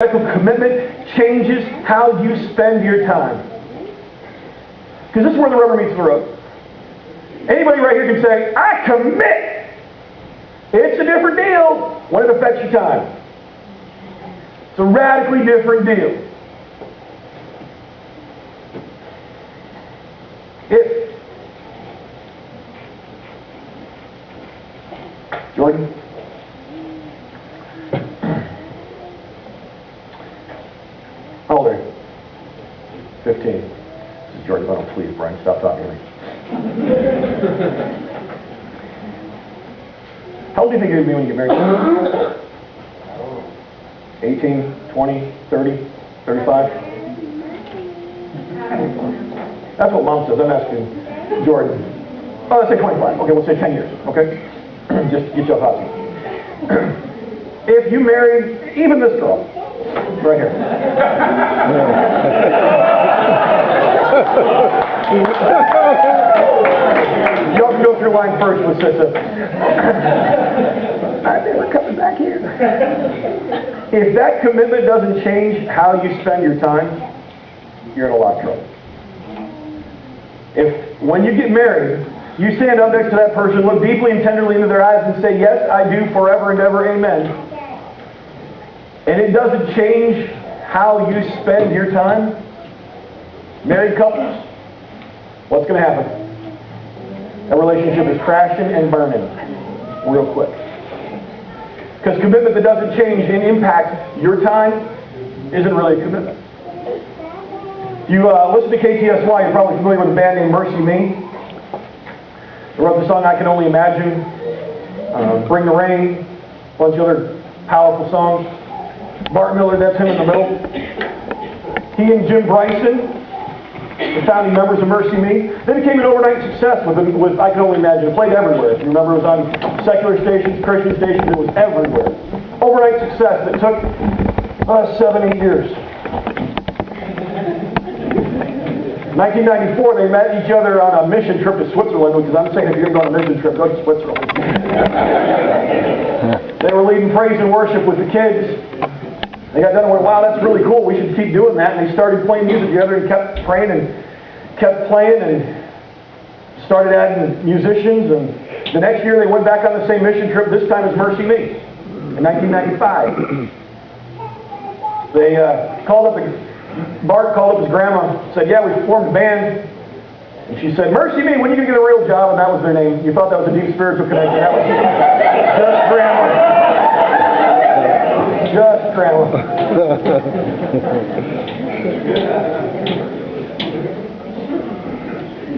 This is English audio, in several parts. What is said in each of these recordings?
Radical commitment changes how you spend your time. Because this is where the rubber meets the road. Anybody right here can say, I commit. It's a different deal when it affects your time. It's a radically different deal. Jordan? How old are you? 15. This is Jordan. Oh, please, Brian, stop talking to me. How old do you think you're going to be when you get married? 18, 20, 30, 35? That's what Mom says. I'm asking Jordan. Oh, let's say 25. Okay, we'll say 10 years. Okay? Just to get you off hot seat. If you married even this girl, right here. You have to go through line first with Sissa. I think we're coming back here. If that commitment doesn't change how you spend your time, you're in a lot of trouble. If when you get married, you stand up next to that person, look deeply and tenderly into their eyes and say, yes, I do, forever and ever, amen. And it doesn't change how you spend your time, married couples, what's going to happen? That relationship is crashing and burning real quick. Because commitment that doesn't change and impact your time isn't really a commitment. You listen to KTSY, you're probably familiar with a band named Mercy Me. They wrote the song I Can Only Imagine, Bring the Rain, a bunch of other powerful songs. Bart Miller, that's him in the middle. He and Jim Bryson, the founding members of Mercy Me, they became an overnight success with I Can Only Imagine. It played everywhere. If you remember, it was on secular stations, Christian stations, it was everywhere. Overnight success that took 7-8 years. 1994, they met each other on a mission trip to Switzerland, because I'm saying if you're going to go on a mission trip, go to Switzerland. They were leading praise and worship with the kids. They got done and went, wow, that's really cool. We should keep doing that. And they started playing music together and kept praying and kept playing and started adding musicians. And the next year they went back on the same mission trip, this time as Mercy Me, in 1995. They Bart called up his grandma and said, yeah, we formed a band. And she said, Mercy Me, when are you going to get a real job? And that was their name. You thought that was a deep spiritual connection. That was just grandma. Just grandma.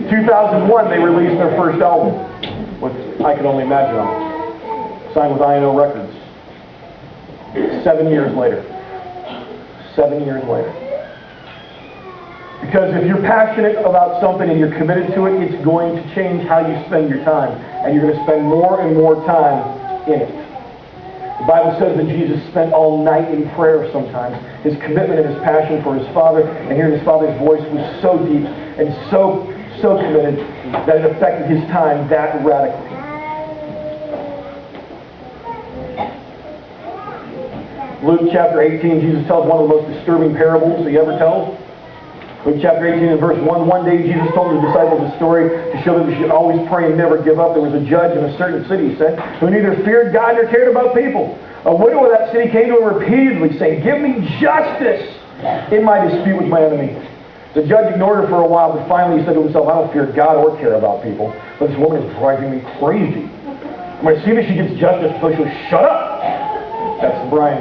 2001, they released their first album with I Can Only Imagine on it. Signed with I&O Records. 7 years later. 7 years later. Because if you're passionate about something and you're committed to it, it's going to change how you spend your time. And you're going to spend more and more time in it. The Bible says that Jesus spent all night in prayer sometimes. His commitment and his passion for his Father and hearing his Father's voice was so deep and so committed that it affected his time that radically. Luke chapter 18, Jesus tells one of the most disturbing parables he ever tells. Luke chapter 18 and verse 1, one day Jesus told his disciples a story to show that we should always pray and never give up. There was a judge in a certain city, he said, who neither feared God nor cared about people. A widow of that city came to him repeatedly, saying, give me justice in my dispute with my enemy. The judge ignored her for a while, but finally he said to himself, I don't fear God or care about people, but this woman is driving me crazy. I'm going to see that she gets justice until she'll shut up. That's the Brian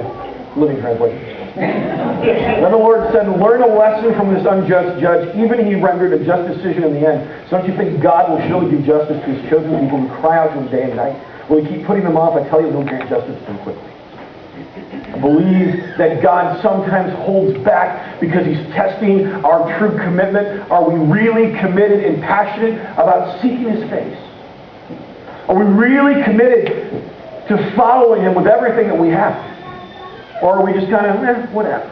Living Translation. Then the Lord said, learn a lesson from this unjust judge. Even he rendered a just decision in the end. So don't you think God will surely do justice to his chosen people who cry out to him day and night? Will he keep putting them off? I tell you, he'll grant justice to them quickly. I believe that God sometimes holds back because he's testing our true commitment. Are we really committed and passionate about seeking his face? Are we really committed to following him with everything that we have? Or are we just kind of, whatever?